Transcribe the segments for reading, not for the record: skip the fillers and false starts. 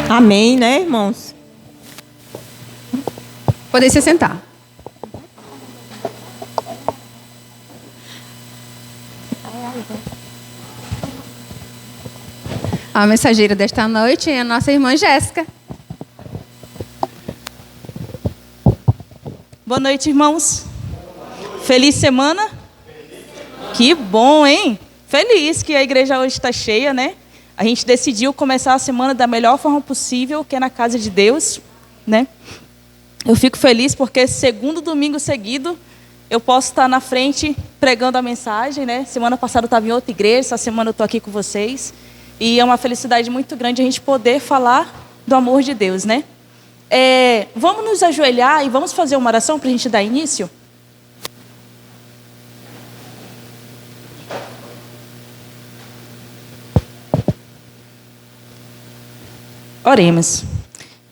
Amém, né, irmãos? Podem se sentar. A mensageira desta noite é a nossa irmã Jéssica. Boa noite, irmãos. Feliz semana. Que bom, hein? Feliz que a igreja hoje está cheia, né? A gente decidiu começar a semana da melhor forma possível, que é na casa de Deus, né? Eu fico feliz porque segundo domingo seguido eu posso estar na frente pregando a mensagem, né? Semana passada eu estava em outra igreja, essa semana eu estou aqui com vocês. E é uma felicidade muito grande a gente poder falar do amor de Deus, né? Vamos nos ajoelhar e vamos fazer uma oração para a gente dar início? Oremos.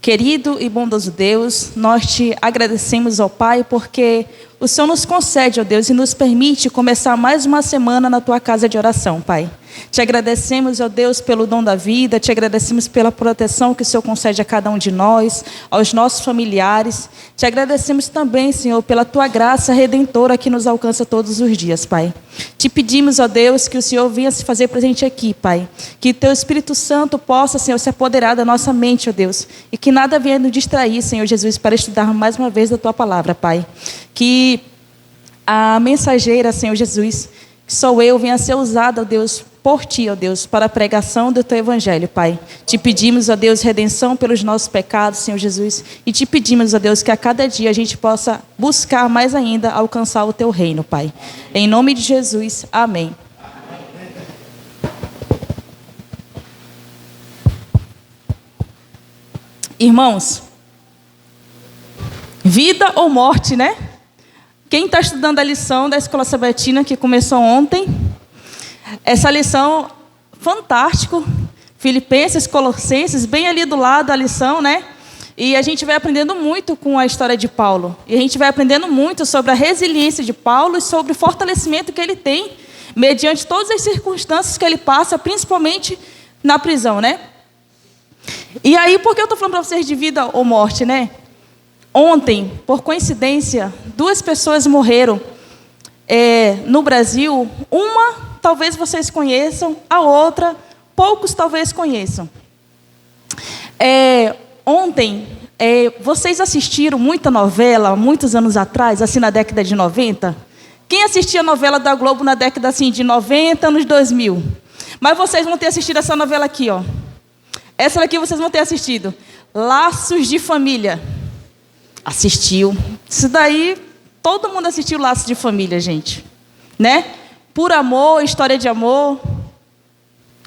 Querido e bondoso Deus, nós te agradecemos, ó Pai, porque o Senhor nos concede, ó Deus, e nos permite começar mais uma semana na tua casa de oração, Pai. Te agradecemos, ó Deus, pelo dom da vida, te agradecemos pela proteção que o Senhor concede a cada um de nós, aos nossos familiares. Te agradecemos também, Senhor, pela tua graça redentora que nos alcança todos os dias, Pai. Te pedimos, ó Deus, que o Senhor venha se fazer presente aqui, Pai. Que teu Espírito Santo possa, Senhor, se apoderar da nossa mente, ó Deus. E que nada venha nos distrair, Senhor Jesus, para estudar mais uma vez da tua palavra, Pai. Que a mensageira, Senhor Jesus, que sou eu, venha ser usada, ó Deus, por ti, ó Deus, para a pregação do teu evangelho, Pai. Te pedimos, ó Deus, redenção pelos nossos pecados, Senhor Jesus. E te pedimos, ó Deus, que a cada dia a gente possa buscar mais ainda alcançar o teu reino, Pai. Em nome de Jesus, amém. Irmãos, vida ou morte, né? Quem está estudando a lição da Escola Sabatina que começou ontem, essa lição, fantástico, Filipenses, Colossenses, bem ali do lado a lição, né? E a gente vai aprendendo muito com a história de Paulo. E a gente vai aprendendo muito sobre a resiliência de Paulo e sobre o fortalecimento que ele tem, mediante todas as circunstâncias que ele passa, principalmente na prisão, né? E aí, por que eu estou falando para vocês de vida ou morte, né? Ontem, por coincidência, 2 pessoas morreram no Brasil. Uma, talvez vocês conheçam, a outra, poucos talvez conheçam. Ontem, vocês assistiram muita novela, muitos anos atrás, assim na década de 90? Quem assistia a novela da Globo na década assim, de 90, anos 2000? Mas vocês vão ter assistido essa novela aqui, ó. Essa daqui vocês vão ter assistido. Laços de Família. Assistiu. Isso daí, todo mundo assistiu Laços de Família, gente. Né? Por Amor, História de Amor.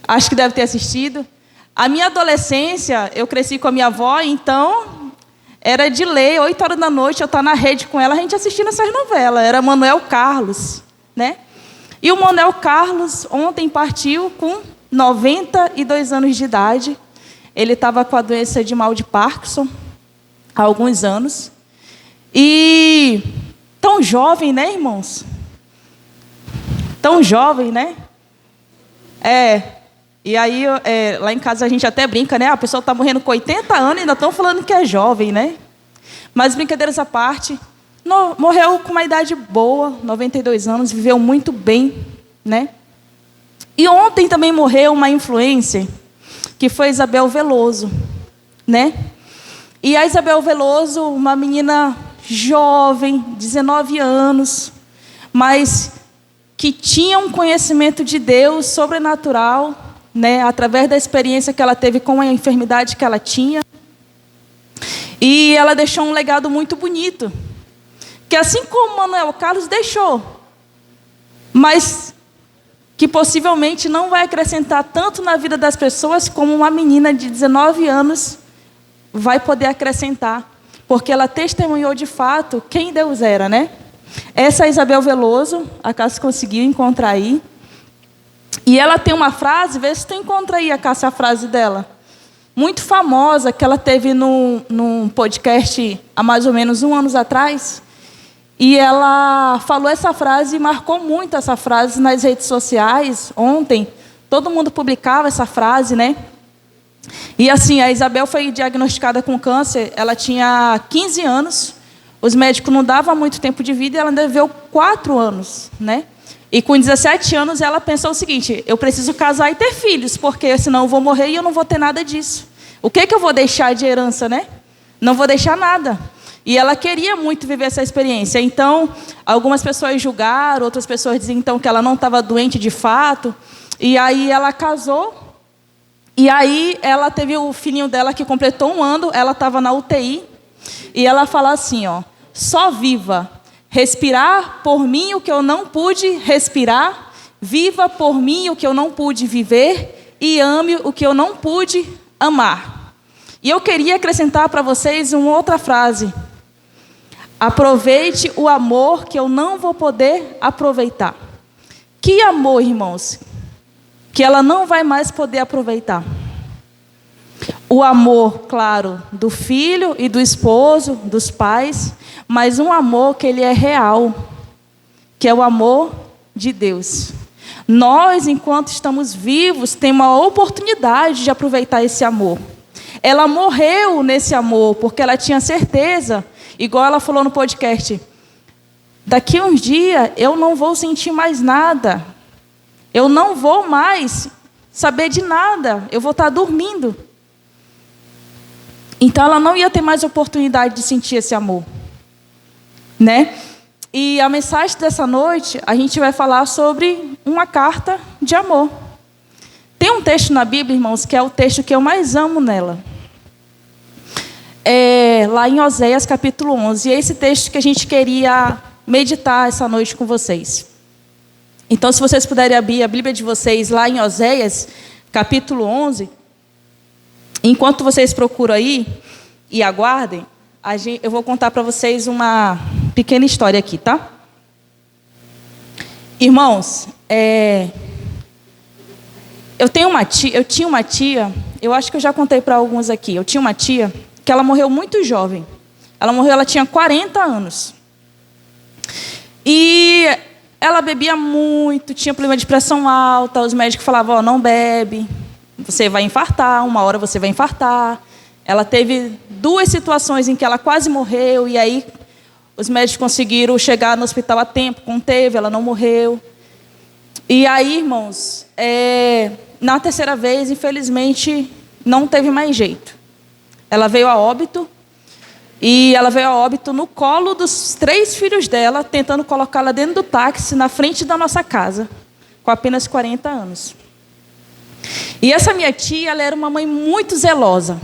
Acho que deve ter assistido. A minha adolescência, eu cresci com a minha avó, então era de lei, 8 horas da noite, eu estar na rede com ela, a gente assistindo essas novelas. Era Manuel Carlos, né? E o Manuel Carlos ontem partiu com 92 anos de idade. Ele estava com a doença de mal de Parkinson há alguns anos. E tão jovem, né, irmãos? Tão jovem, né? E aí, lá em casa a gente até brinca, né? A pessoa está morrendo com 80 anos e ainda estão falando que é jovem, né? Mas brincadeiras à parte, morreu com uma idade boa, 92 anos, viveu muito bem, né? E ontem também morreu uma influencer, que foi Isabel Veloso, né? E a Isabel Veloso, uma menina jovem, 19 anos, mas que tinha um conhecimento de Deus sobrenatural, né? Através da experiência que ela teve com a enfermidade que ela tinha. E ela deixou um legado muito bonito, que assim como Manuel Carlos deixou, mas que possivelmente não vai acrescentar tanto na vida das pessoas como uma menina de 19 anos vai poder acrescentar, porque ela testemunhou de fato quem Deus era, né? Essa é a Isabel Veloso, a Cássia conseguiu encontrar aí. E ela tem uma frase, vê se tu encontra aí, a Cássia, a frase dela, muito famosa, que ela teve num podcast há mais ou menos 1 ano atrás. E ela falou essa frase e marcou muito essa frase nas redes sociais. Ontem, todo mundo publicava essa frase, né? E assim, a Isabel foi diagnosticada com câncer, ela tinha 15 anos, os médicos não davam muito tempo de vida e ela ainda viveu 4 anos, né? E com 17 anos ela pensou o seguinte: eu preciso casar e ter filhos, porque senão eu vou morrer e eu não vou ter nada disso. O que eu vou deixar de herança, né? Não vou deixar nada. E ela queria muito viver essa experiência. Então, algumas pessoas julgaram, outras pessoas diziam então que ela não estava doente de fato. E aí ela casou. E aí ela teve o filhinho dela que completou 1 ano, ela estava na UTI. E ela fala assim, ó: só viva, respirar por mim o que eu não pude respirar, viva por mim o que eu não pude viver e ame o que eu não pude amar. E eu queria acrescentar para vocês uma outra frase: aproveite o amor que eu não vou poder aproveitar. Que amor, irmãos, que ela não vai mais poder aproveitar. O amor, claro, do filho e do esposo, dos pais, mas um amor que ele é real, que é o amor de Deus. Nós, enquanto estamos vivos, temos uma oportunidade de aproveitar esse amor. Ela morreu nesse amor, porque ela tinha certeza, igual ela falou no podcast: daqui a uns dias eu não vou sentir mais nada. Eu não vou mais saber de nada. Eu vou estar dormindo. Então ela não ia ter mais oportunidade de sentir esse amor, né? E a mensagem dessa noite, a gente vai falar sobre uma carta de amor. Tem um texto na Bíblia, irmãos, que é o texto que eu mais amo nela. É lá em Oséias, capítulo 11. E é esse texto que a gente queria meditar essa noite com vocês. Então, se vocês puderem abrir a Bíblia de vocês lá em Oséias, capítulo 11, enquanto vocês procuram aí e aguardem, eu vou contar para vocês uma pequena história aqui, tá? Irmãos, eu tinha uma tia, eu acho que eu já contei para alguns aqui, eu tinha uma tia que ela morreu muito jovem. Ela tinha 40 anos. E ela bebia muito, tinha problema de pressão alta, os médicos falavam: ó, não bebe, você vai infartar, uma hora você vai infartar. Ela teve 2 situações em que ela quase morreu, e aí os médicos conseguiram chegar no hospital a tempo, conteve, ela não morreu. E aí, irmãos, na terceira vez, infelizmente, não teve mais jeito. Ela veio a óbito, e ela veio a óbito no colo dos 3 filhos dela, tentando colocá-la dentro do táxi, na frente da nossa casa, com apenas 40 anos. E essa minha tia, ela era uma mãe muito zelosa.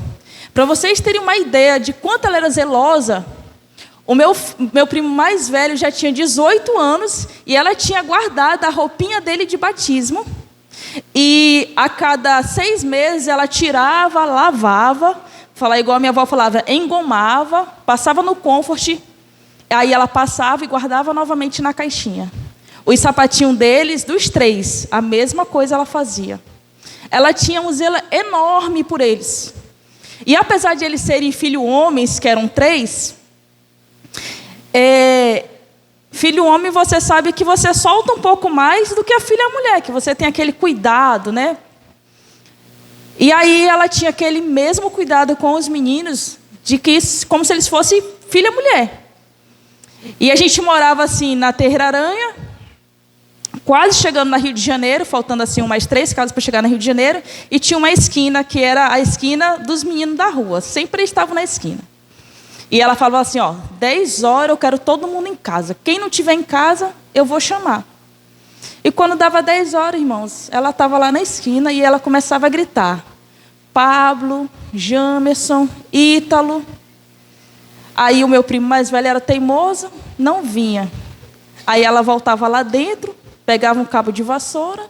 Para vocês terem uma ideia de quanto ela era zelosa, o meu primo mais velho já tinha 18 anos, e ela tinha guardado a roupinha dele de batismo, e a cada 6 meses ela tirava, lavava, falar igual a minha avó falava, engomava, passava no Comfort, aí ela passava e guardava novamente na caixinha. Os sapatinhos deles, dos 3, a mesma coisa ela fazia. Ela tinha um zelo enorme por eles. E apesar de eles serem filhos homens, que eram 3, filho homem, você sabe que você solta um pouco mais do que a filha mulher, que você tem aquele cuidado, né? E aí ela tinha aquele mesmo cuidado com os meninos, como se eles fossem filha mulher. E a gente morava assim na Terreira Aranha, quase chegando na Rio de Janeiro, faltando assim umas 3 casas para chegar na Rio de Janeiro, e tinha uma esquina que era a esquina dos meninos da rua, sempre estavam na esquina. E ela falava assim, ó, 10 horas eu quero todo mundo em casa, quem não estiver em casa, eu vou chamar. E quando dava 10 horas, irmãos, ela estava lá na esquina e ela começava a gritar: Pablo, Jamerson, Ítalo. Aí o meu primo mais velho era teimoso, não vinha. Aí ela voltava lá dentro, pegava um cabo de vassoura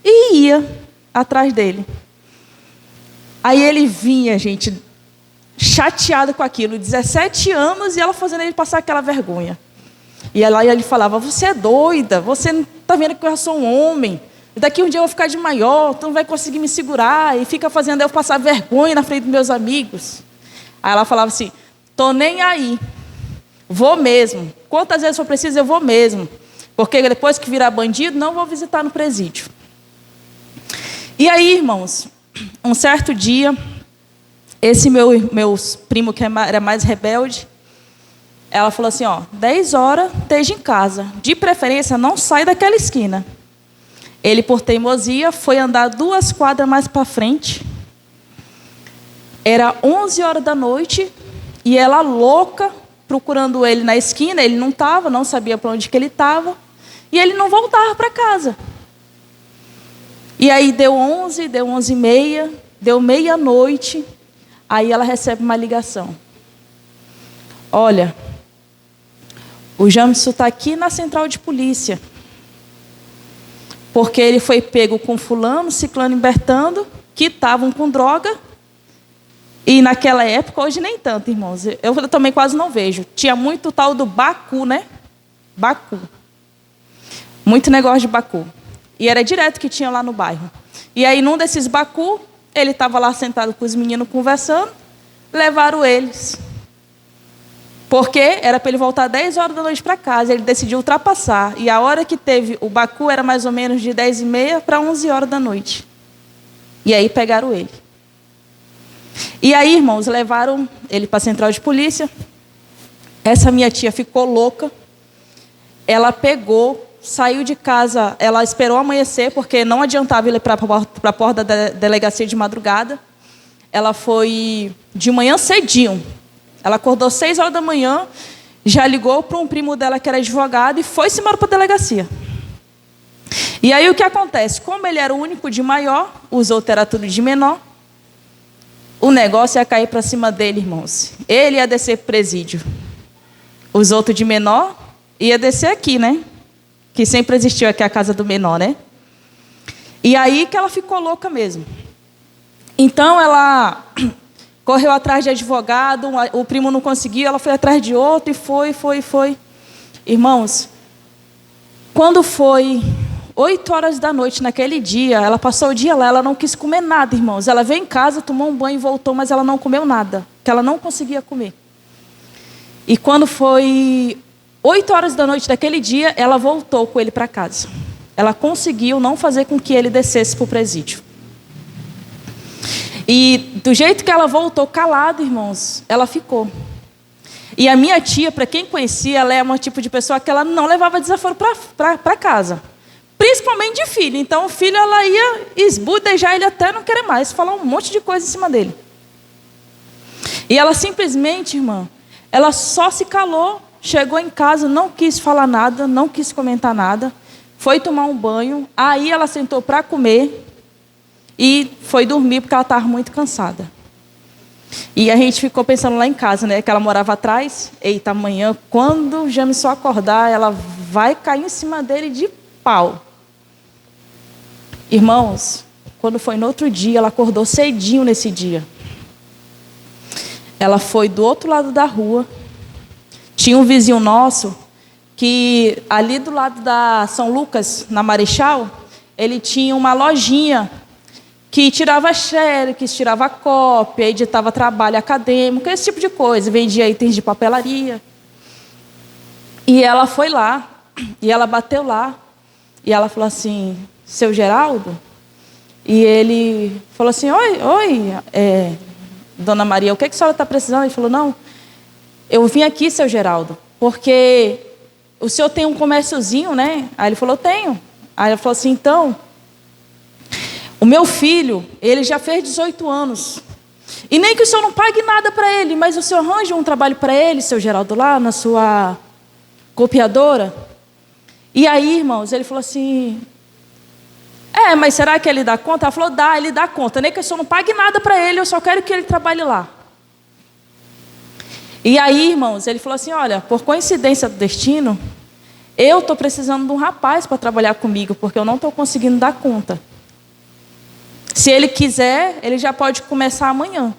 e ia atrás dele. Aí ele vinha, gente, chateado com aquilo, 17 anos, e ela fazendo ele passar aquela vergonha. E aí ele falava: você é doida, você não está vendo que eu já sou um homem, daqui um dia eu vou ficar de maior, tu não vai conseguir me segurar, e fica fazendo eu passar vergonha na frente dos meus amigos. Aí ela falava assim: tô nem aí, vou mesmo, quantas vezes for preciso eu vou mesmo, porque depois que virar bandido não vou visitar no presídio. E aí, irmãos, um certo dia, esse meu primo, que era mais rebelde, ela falou assim, 10 horas, esteja em casa. De preferência, não sai daquela esquina. Ele, por teimosia, foi andar 2 quadras mais para frente. Era 11 horas da noite, e ela louca, procurando ele na esquina. Ele não estava, não sabia para onde que ele estava. E ele não voltava para casa. E aí deu 11, deu 11h30, deu meia-noite. Aí ela recebe uma ligação. Olha, o Jamison está aqui na central de polícia. Porque ele foi pego com fulano, ciclano e bertando, que estavam com droga. E naquela época, hoje nem tanto, irmãos. Eu também quase não vejo. Tinha muito tal do Bacu, né? Bacu. Muito negócio de Bacu. E era direto que tinha lá no bairro. E aí, num desses Bacu, ele estava lá sentado com os meninos conversando. Levaram eles. Porque era para ele voltar 10 horas da noite para casa. Ele decidiu ultrapassar. E a hora que teve o Bacu era mais ou menos de 10h30 para 11 horas da noite. E aí pegaram ele. E aí, irmãos, levaram ele para a central de polícia. Essa minha tia ficou louca. Ela pegou, saiu de casa. Ela esperou amanhecer, porque não adiantava ele ir para a porta da delegacia de madrugada. Ela foi de manhã cedinho. Ela acordou 6 horas da manhã, já ligou para um primo dela que era advogado e foi-se embora para a delegacia. E aí o que acontece? Como ele era o único de maior, os outros eram tudo de menor, o negócio ia cair para cima dele, irmãos. Ele ia descer para o presídio. Os outros de menor ia descer aqui, né? Que sempre existiu aqui a casa do menor, né? E aí que ela ficou louca mesmo. Então ela correu atrás de advogado, o primo não conseguiu, ela foi atrás de outro e foi. Irmãos, quando foi 8 horas da noite naquele dia, ela passou o dia lá, ela não quis comer nada, irmãos. Ela veio em casa, tomou um banho e voltou, mas ela não comeu nada, porque ela não conseguia comer. E quando foi 8 horas da noite daquele dia, ela voltou com ele para casa. Ela conseguiu não fazer com que ele descesse para o presídio. E do jeito que ela voltou calada, irmãos, ela ficou. E a minha tia, para quem conhecia, ela é uma tipo de pessoa que ela não levava desaforo para casa. Principalmente de filho. Então, o filho, ela ia esbudejar ele até não querer mais, falar um monte de coisa em cima dele. E ela simplesmente, irmã, ela só se calou, chegou em casa, não quis falar nada, não quis comentar nada, foi tomar um banho, aí ela sentou para comer e foi dormir porque ela estava muito cansada. E a gente ficou pensando lá em casa, né, que ela morava atrás. Eita, amanhã, quando o Jamison acordar, ela vai cair em cima dele de pau. Irmãos, quando foi no outro dia, ela acordou cedinho nesse dia. Ela foi do outro lado da rua. Tinha um vizinho nosso que ali do lado da São Lucas, na Marechal, ele tinha uma lojinha que tirava xerox, tirava cópia, editava trabalho acadêmico, esse tipo de coisa, vendia itens de papelaria. E ela foi lá, e ela bateu lá, e ela falou assim, seu Geraldo? E ele falou assim, oi, dona Maria, o que a senhora está precisando? Ele falou, não, eu vim aqui, seu Geraldo, porque o senhor tem um comérciozinho, né? Aí ele falou, tenho. Aí ela falou assim, então, o meu filho, ele já fez 18 anos. E nem que o senhor não pague nada para ele, mas o senhor arranja um trabalho para ele, seu Geraldo, lá na sua copiadora. E aí, irmãos, ele falou assim, mas será que ele dá conta? Ela falou, ele dá conta. Nem que o senhor não pague nada para ele, eu só quero que ele trabalhe lá. E aí, irmãos, ele falou assim, olha, por coincidência do destino, eu estou precisando de um rapaz para trabalhar comigo, porque eu não estou conseguindo dar conta. Se ele quiser, ele já pode começar amanhã.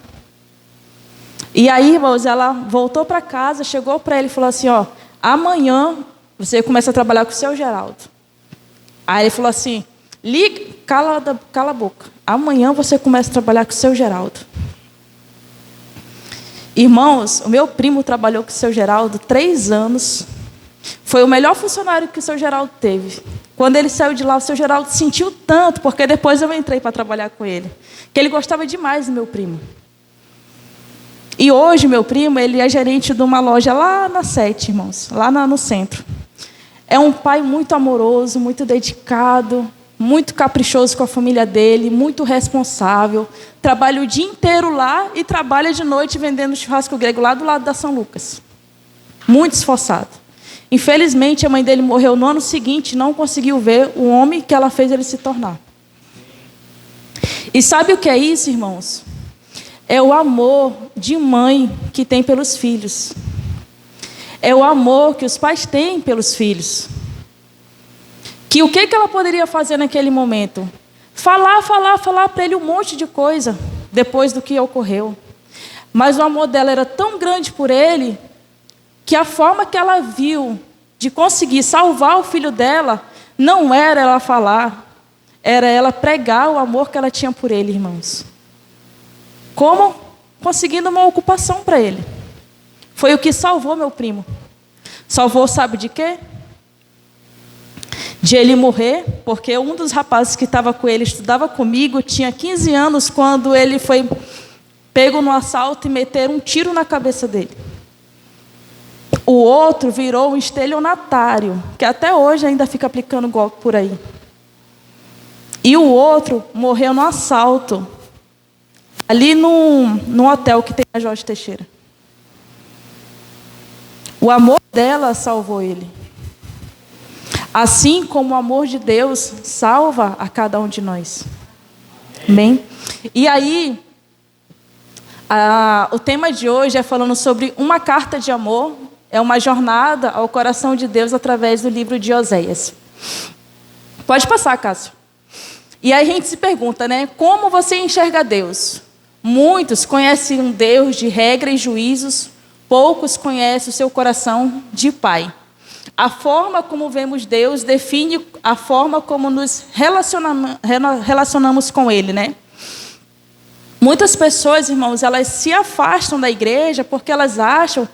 E aí, irmãos, ela voltou para casa, chegou para ele e falou assim, amanhã você começa a trabalhar com o seu Geraldo. Aí ele falou assim, cala a boca. Amanhã você começa a trabalhar com o seu Geraldo. Irmãos, o meu primo trabalhou com o seu Geraldo 3 anos. Foi o melhor funcionário que o seu Geraldo teve. Quando ele saiu de lá, o seu Geraldo sentiu tanto, porque depois eu entrei para trabalhar com ele, que ele gostava demais do meu primo. E hoje, meu primo, ele é gerente de uma loja lá na 7, irmãos, lá no centro. É um pai muito amoroso, muito dedicado, muito caprichoso com a família dele, muito responsável. Trabalha o dia inteiro lá e trabalha de noite vendendo churrasco grego lá do lado da São Lucas. Muito esforçado. Infelizmente, a mãe dele morreu no ano seguinte e não conseguiu ver o homem que ela fez ele se tornar. E sabe o que é isso, irmãos? É o amor de mãe que tem pelos filhos. É o amor que os pais têm pelos filhos. Que o que ela poderia fazer naquele momento? Falar para ele um monte de coisa depois do que ocorreu. Mas o amor dela era tão grande por ele, que a forma que ela viu de conseguir salvar o filho dela, não era ela falar, era ela pregar o amor que ela tinha por ele, irmãos. Como? Conseguindo uma ocupação para ele. Foi o que salvou meu primo. Salvou, sabe de quê? De ele morrer, porque um dos rapazes que estava com ele, estudava comigo, tinha 15 anos, quando ele foi pego no assalto e meteram um tiro na cabeça dele. O outro virou um estelionatário, que até hoje ainda fica aplicando golpe por aí. E o outro morreu no assalto, ali no hotel que tem na Jorge Teixeira. O amor dela salvou ele. Assim como o amor de Deus salva a cada um de nós. Amém? E aí, o tema de hoje é falando sobre uma carta de amor. É uma jornada ao coração de Deus através do livro de Oséias. Pode passar, Cássio. E aí a gente se pergunta, né? Como você enxerga Deus? Muitos conhecem um Deus de regra e juízos. Poucos conhecem o seu coração de pai. A forma como vemos Deus define a forma como nos relacionamos com Ele, né? Muitas pessoas, irmãos, elas se afastam da igreja porque elas acham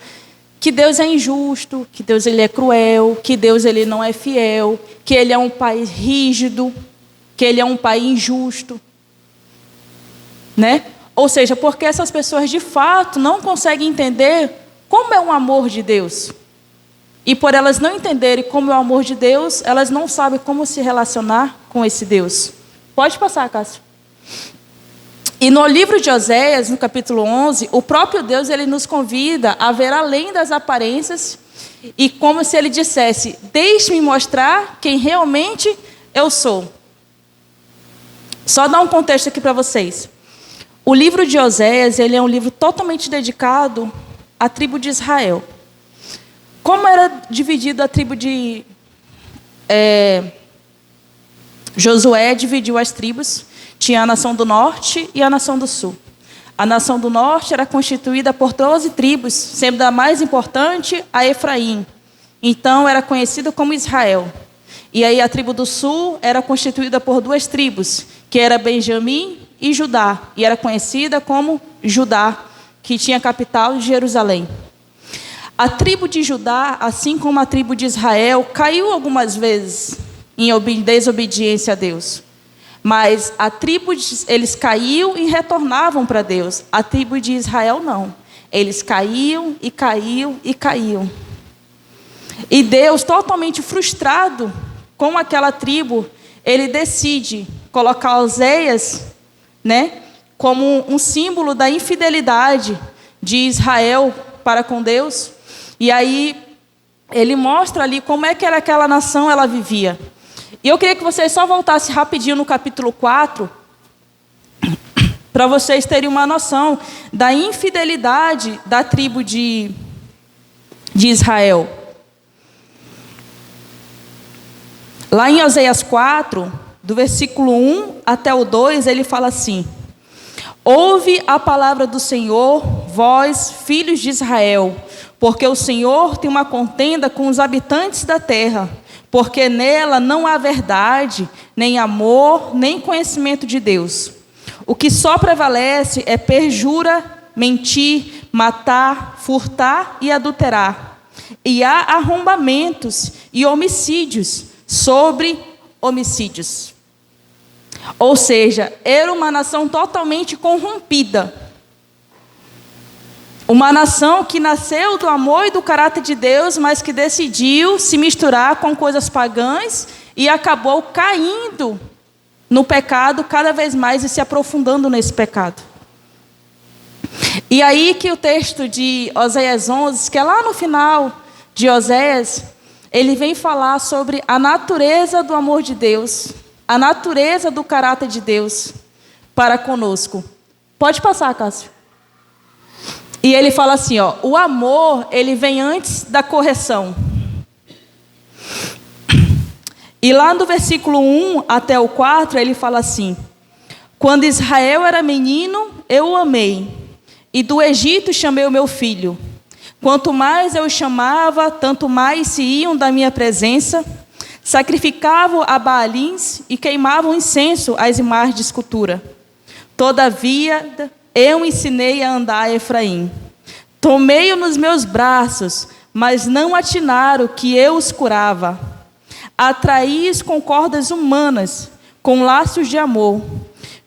que Deus é injusto, que Deus ele é cruel, que Deus ele não é fiel, que Ele é um pai rígido, que Ele é um pai injusto, né? Ou seja, porque essas pessoas de fato não conseguem entender como é o amor de Deus. E por elas não entenderem como é o amor de Deus, elas não sabem como se relacionar com esse Deus. Pode passar, Cássio. E no livro de Oséias, no capítulo 11, o próprio Deus ele nos convida a ver além das aparências e como se Ele dissesse, deixe-me mostrar quem realmente eu sou. Só dar um contexto aqui para vocês. O livro de Oséias ele é um livro totalmente dedicado à tribo de Israel. Como era dividida a tribo de... Josué dividiu as tribos. Tinha a nação do norte e a nação do sul. A nação do norte era constituída por 12 tribos, sendo a mais importante a Efraim. Então era conhecida como Israel. E aí a tribo do sul era constituída por 2 tribos, que era Benjamim e Judá. E era conhecida como Judá, que tinha a capital de Jerusalém. A tribo de Judá, assim como a tribo de Israel, caiu algumas vezes em desobediência a Deus. Mas a tribo eles caíam e retornavam para Deus. A tribo de Israel não. Eles caíam e caíam e caíam. E Deus, totalmente frustrado com aquela tribo, Ele decide colocar Oséias, né, como um símbolo da infidelidade de Israel para com Deus. E aí Ele mostra ali como é que era aquela nação, ela vivia. E eu queria que vocês só voltassem rapidinho no capítulo 4, para vocês terem uma noção da infidelidade da tribo de Israel. Lá em Oséias 4, do versículo 1 até o 2, ele fala assim: ouve a palavra do Senhor, vós, filhos de Israel, porque o Senhor tem uma contenda com os habitantes da terra, porque nela não há verdade, nem amor, nem conhecimento de Deus. O que só prevalece é perjura, mentir, matar, furtar e adulterar. e há arrombamentos e homicídios sobre homicídios. Ou seja, era uma nação totalmente corrompida. Uma nação que nasceu do amor e do caráter de Deus, mas que decidiu se misturar com coisas pagãs e acabou caindo no pecado cada vez mais e se aprofundando nesse pecado. E aí que o texto de Oséias 11, que é lá no final de Oséias, ele vem falar sobre a natureza do amor de Deus, a natureza do caráter de Deus para conosco. Pode passar, Cássio. E ele fala assim, ó, o amor, ele vem antes da correção. E lá no versículo 1 até o 4, ele fala assim: quando Israel era menino, eu o amei, e do Egito chamei o meu filho. Quanto mais eu o chamava, tanto mais se iam da minha presença, sacrificavam a Baalins e queimavam incenso às imagens de escultura. Todavia, eu ensinei a andar a Efraim. Tomei-o nos meus braços, mas não atinaram que eu os curava. Atraí-os com cordas humanas, com laços de amor.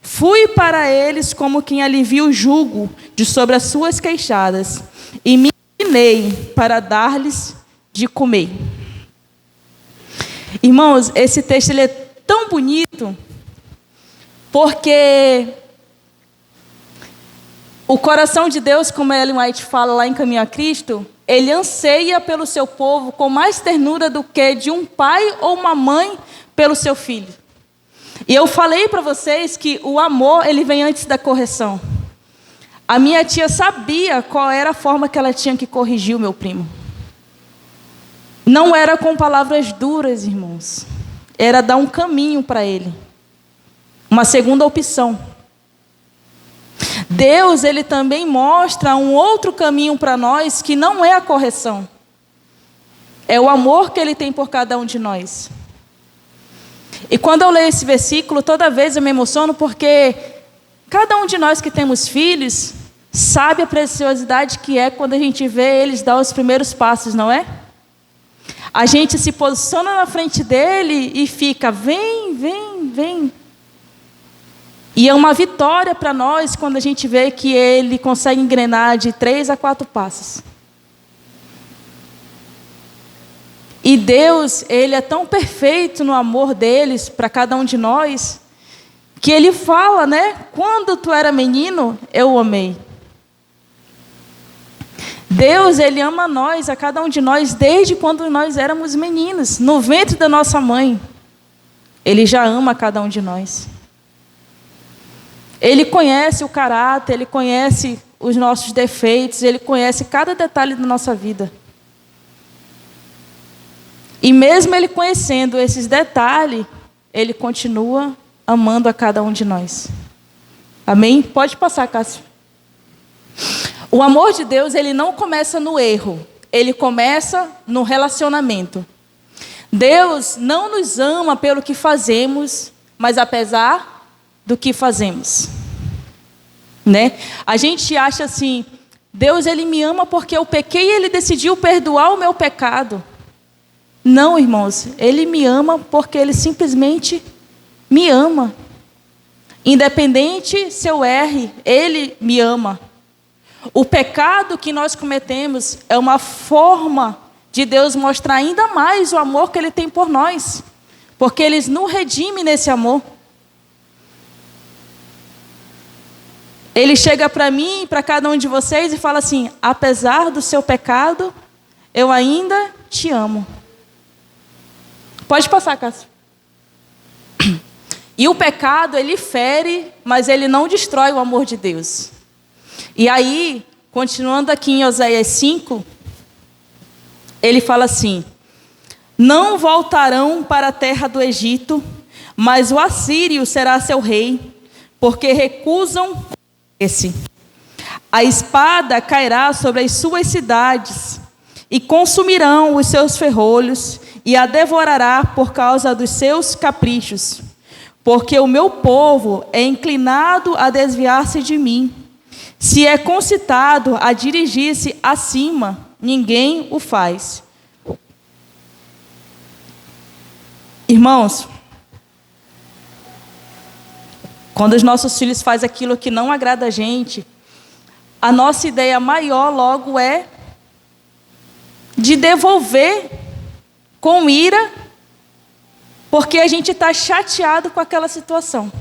Fui para eles como quem alivia o jugo de sobre as suas queixadas, e me inclinei para dar-lhes de comer. Irmãos, esse texto ele é tão bonito, porque o coração de Deus, como Ellen White fala lá em Caminho a Cristo, ele anseia pelo seu povo com mais ternura do que de um pai ou uma mãe pelo seu filho. E eu falei para vocês que o amor, ele vem antes da correção. A minha tia sabia qual era a forma que ela tinha que corrigir o meu primo. Não era com palavras duras, irmãos. Era dar um caminho para ele. Uma segunda opção. Deus, ele também mostra um outro caminho para nós, que não é a correção. É o amor que ele tem por cada um de nós. E quando eu leio esse versículo, toda vez eu me emociono, porque cada um de nós que temos filhos, sabe a preciosidade que é quando a gente vê eles dar os primeiros passos, não é? A gente se posiciona na frente dele e fica, vem, vem, vem. E é uma vitória para nós quando a gente vê que ele consegue engrenar de 3 a 4 passos. E Deus, ele é tão perfeito no amor deles para cada um de nós, que ele fala, né? Quando tu era menino, eu o amei. Deus, ele ama nós, a cada um de nós, desde quando nós éramos meninos, no ventre da nossa mãe. Ele já ama a cada um de nós. Ele conhece o caráter, ele conhece os nossos defeitos, ele conhece cada detalhe da nossa vida. E mesmo ele conhecendo esses detalhes, ele continua amando a cada um de nós. Amém? Pode passar, Cássio. O amor de Deus, ele não começa no erro, ele começa no relacionamento. Deus não nos ama pelo que fazemos, mas apesar do que fazemos, né? A gente acha assim, Deus, ele me ama porque eu pequei e ele decidiu perdoar o meu pecado. Não, irmãos, ele me ama porque ele simplesmente me ama. Independente se eu erre, ele me ama. O pecado que nós cometemos é uma forma de Deus mostrar ainda mais o amor que ele tem por nós, porque ele nos redime nesse amor. Ele chega para mim e para cada um de vocês e fala assim, apesar do seu pecado, eu ainda te amo. Pode passar, Cássio. E o pecado, ele fere, mas ele não destrói o amor de Deus. E aí, continuando aqui em Oséias 5, ele fala assim, não voltarão para a terra do Egito, mas o assírio será seu rei, porque recusam esse. A espada cairá sobre as suas cidades, e consumirão os seus ferrolhos, e a devorará por causa dos seus caprichos. Porque o meu povo é inclinado a desviar-se de mim, se é concitado a dirigir-se acima, ninguém o faz. Irmãos, quando os nossos filhos fazem aquilo que não agrada a nossa ideia maior logo é de devolver com ira, porque a gente está chateado com aquela situação.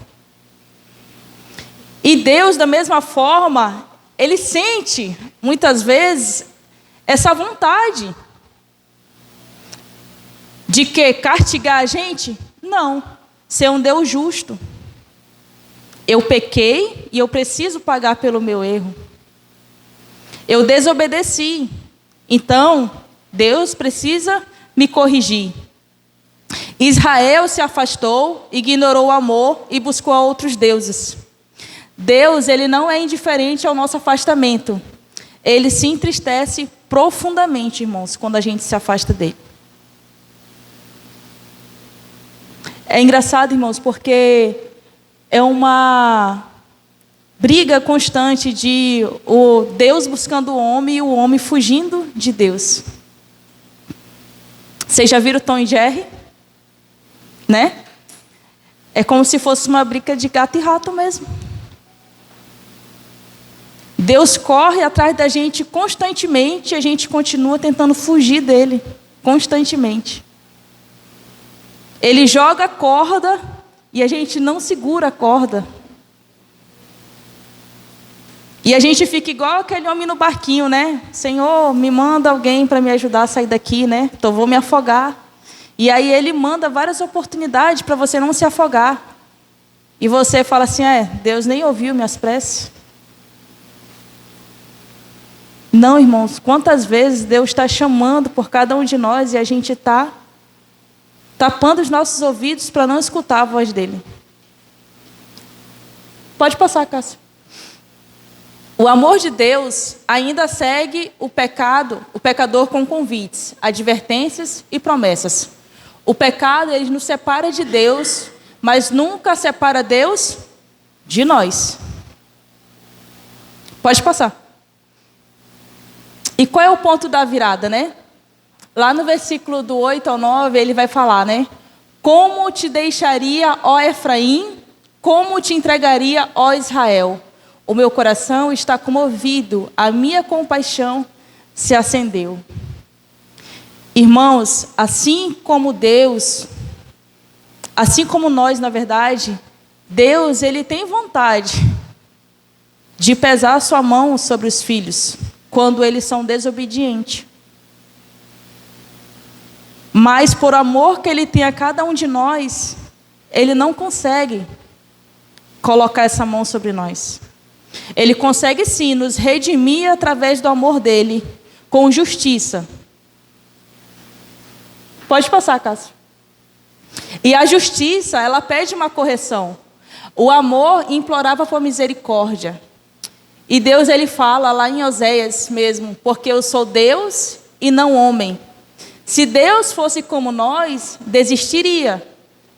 E Deus, da mesma forma, Ele sente, muitas vezes, essa vontade de que castigar a gente? Não, ser um Deus justo. Eu pequei e eu preciso pagar pelo meu erro. Eu desobedeci, então Deus precisa me corrigir. Israel se afastou, ignorou o amor e buscou a outros deuses. Deus, Ele não é indiferente ao nosso afastamento. Ele se entristece profundamente, irmãos, quando a gente se afasta dEle. É engraçado, irmãos, porque é uma briga constante de o Deus buscando o homem e o homem fugindo de Deus. Vocês já viram Tom e Jerry? Né? É como se fosse uma briga de gato e rato mesmo. Deus corre atrás da gente constantemente e a gente continua tentando fugir dele constantemente. Ele joga a corda e a gente não segura a corda. E a gente fica igual aquele homem no barquinho, né? Senhor, me manda alguém para me ajudar a sair daqui, né? Então vou me afogar. E aí Ele manda várias oportunidades para você não se afogar. E você fala assim, Deus nem ouviu minhas preces. Não, irmãos, quantas vezes Deus está chamando por cada um de nós e a gente está tapando os nossos ouvidos para não escutar a voz dEle. Pode passar, Cássio. O amor de Deus ainda segue o pecador com convites, advertências e promessas. O pecado, ele nos separa de Deus, mas nunca separa Deus de nós. Pode passar. E qual é o ponto da virada, né? Lá no versículo do 8 ao 9, ele vai falar, né? Como te deixaria, ó Efraim? Como te entregaria, ó Israel? O meu coração está comovido, a minha compaixão se acendeu. Irmãos, assim como Deus, assim como nós, na verdade, Deus, Ele tem vontade de pesar a sua mão sobre os filhos, quando eles são desobedientes. Mas por amor que Ele tem a cada um de nós, Ele não consegue colocar essa mão sobre nós. Ele consegue sim nos redimir através do amor dele, com justiça. Pode passar, Cássio. E a justiça, ela pede uma correção. O amor implorava por misericórdia. E Deus, ele fala lá em Oséias mesmo, porque eu sou Deus e não homem. Se Deus fosse como nós, desistiria,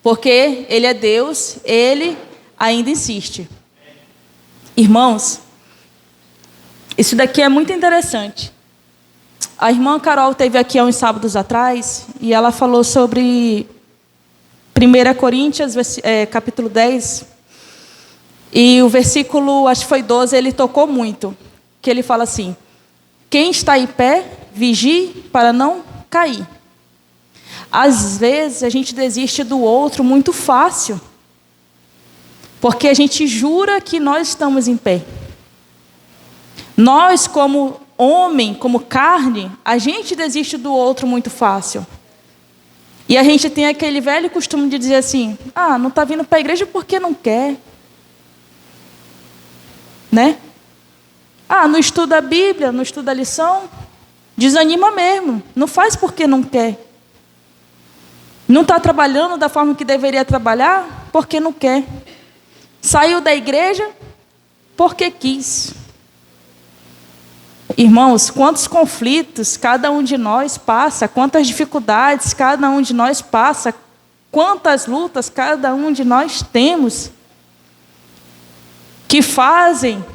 porque Ele é Deus, Ele ainda insiste. Irmãos, isso daqui é muito interessante. A irmã Carol esteve aqui há uns sábados atrás e ela falou sobre 1 Coríntios, capítulo 10. E o versículo, acho que foi 12, ele tocou muito. Que ele fala assim, quem está em pé, vigie para não cair. Às vezes a gente desiste do outro muito fácil. Porque a gente jura que nós estamos em pé. Nós, como homem, como carne, a gente desiste do outro muito fácil. E a gente tem aquele velho costume de dizer assim, não está vindo para a igreja porque não quer. Né? Não estuda a Bíblia, não estuda a lição. Desanima mesmo, não faz porque não quer. Não está trabalhando da forma que deveria trabalhar porque não quer. Saiu da igreja porque quis. Irmãos, quantos conflitos cada um de nós passa, quantas dificuldades cada um de nós passa, quantas lutas cada um de nós temos, que fazem,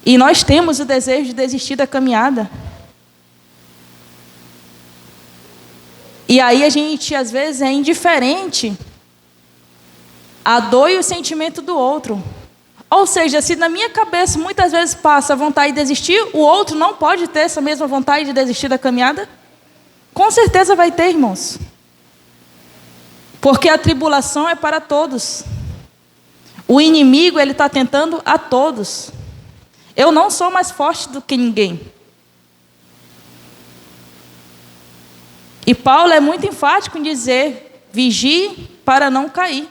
e nós temos o desejo de desistir da caminhada. E aí a gente, às vezes, é indiferente à dor e o sentimento do outro. Ou seja, se na minha cabeça muitas vezes passa a vontade de desistir, o outro não pode ter essa mesma vontade de desistir da caminhada? Com certeza vai ter, irmãos. Porque a tribulação é para todos. O inimigo, ele está tentando a todos. Eu não sou mais forte do que ninguém. E Paulo é muito enfático em dizer: vigie para não cair.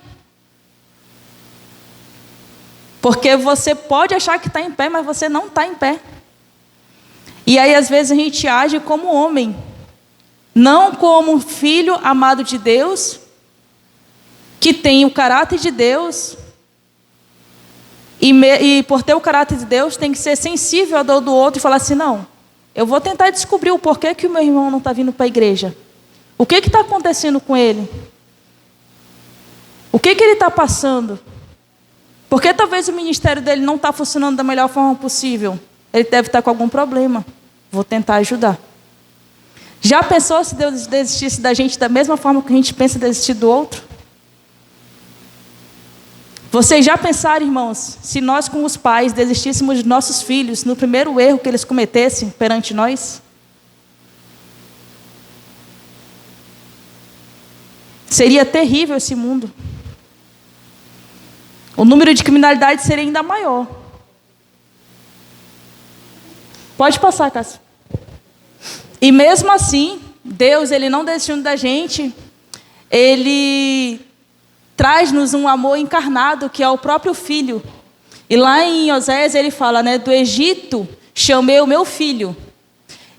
Porque você pode achar que está em pé, mas você não está em pé. E aí, às vezes, a gente age como homem, não como filho amado de Deus, que tem o caráter de Deus, e por ter o caráter de Deus, tem que ser sensível à dor do outro e falar assim: não, eu vou tentar descobrir o porquê que o meu irmão não está vindo para a igreja. O que está acontecendo com ele? O que ele está passando? Porque talvez o ministério dele não está funcionando da melhor forma possível. Ele deve estar com algum problema. Vou tentar ajudar. Já pensou se Deus desistisse da gente da mesma forma que a gente pensa desistir do outro? Vocês já pensaram, irmãos, se nós como os pais desistíssemos de nossos filhos no primeiro erro que eles cometessem perante nós? Seria terrível esse mundo. O número de criminalidade seria ainda maior. Pode passar, Cássio. E mesmo assim, Deus, ele não desistiu da gente. Ele traz-nos um amor encarnado, que é o próprio Filho. E lá em Oséias ele fala, né? Do Egito chamei o meu filho.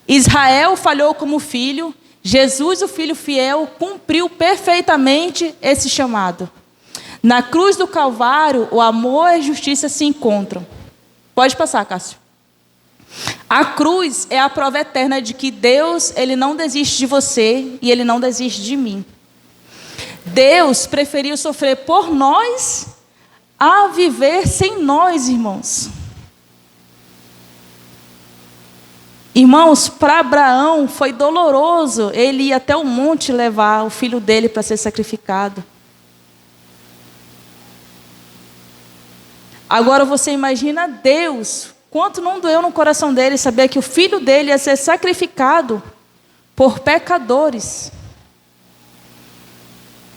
Israel falhou como filho. Jesus, o Filho fiel, cumpriu perfeitamente esse chamado. Na cruz do Calvário, o amor e a justiça se encontram. Pode passar, Cássio. A cruz é a prova eterna de que Deus, ele não desiste de você e ele não desiste de mim. Deus preferiu sofrer por nós a viver sem nós, irmãos. Irmãos, para Abraão foi doloroso ele ir até o monte levar o filho dele para ser sacrificado. Agora você imagina Deus, quanto não doeu no coração dele saber que o filho dele ia ser sacrificado por pecadores.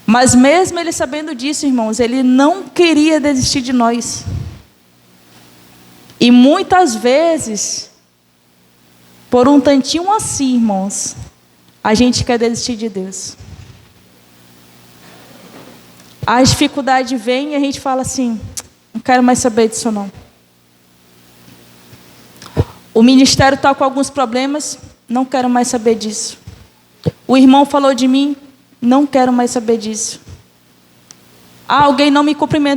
Mas mesmo ele sabendo disso, irmãos, ele não queria desistir de nós. E muitas vezes, por um tantinho assim, irmãos, a gente quer desistir de Deus. A dificuldade vem e a gente fala assim: não quero mais saber disso não. O ministério está com alguns problemas, não quero mais saber disso. O irmão falou de mim, não quero mais saber disso. Alguém não me cumprimentou.